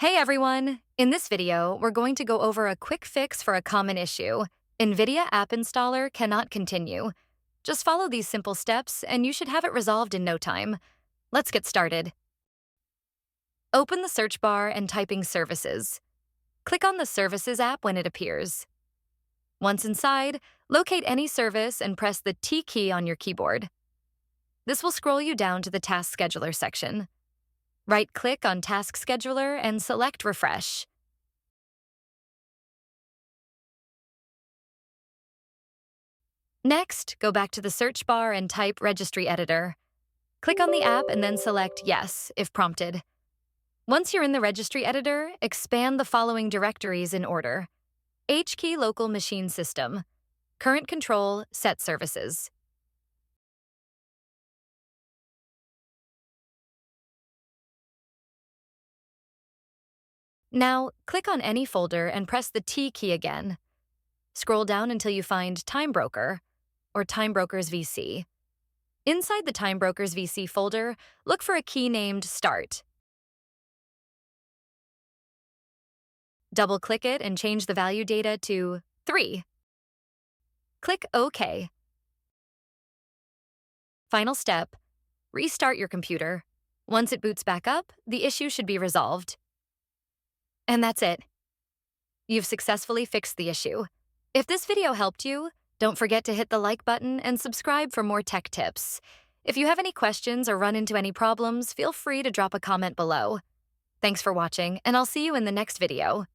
Hey everyone! In this video, we're going to go over a quick fix for a common issue. NVIDIA App Installer cannot continue. Just follow these simple steps and you should have it resolved in no time. Let's get started. Open the search bar and typing Services. Click on the Services app when it appears. Once inside, locate any service and press the T key on your keyboard. This will scroll you down to the Task Scheduler section. Right-click on Task Scheduler and select Refresh. Next, go back to the search bar and type Registry Editor. Click on the app and then select Yes if prompted. Once you're in the Registry Editor, expand the following directories in order: HKey Local Machine System, Current Control, Set Services. Now, click on any folder and press the T key again. Scroll down until you find Time Broker or Time Brokers VC. Inside the Time Brokers VC folder, look for a key named Start. Double-click it and change the value data to 3. Click OK. Final step, restart your computer. Once it boots back up, the issue should be resolved. And that's it. You've successfully fixed the issue. If this video helped you, don't forget to hit the like button and subscribe for more tech tips. If you have any questions or run into any problems, feel free to drop a comment below. Thanks for watching, and I'll see you in the next video.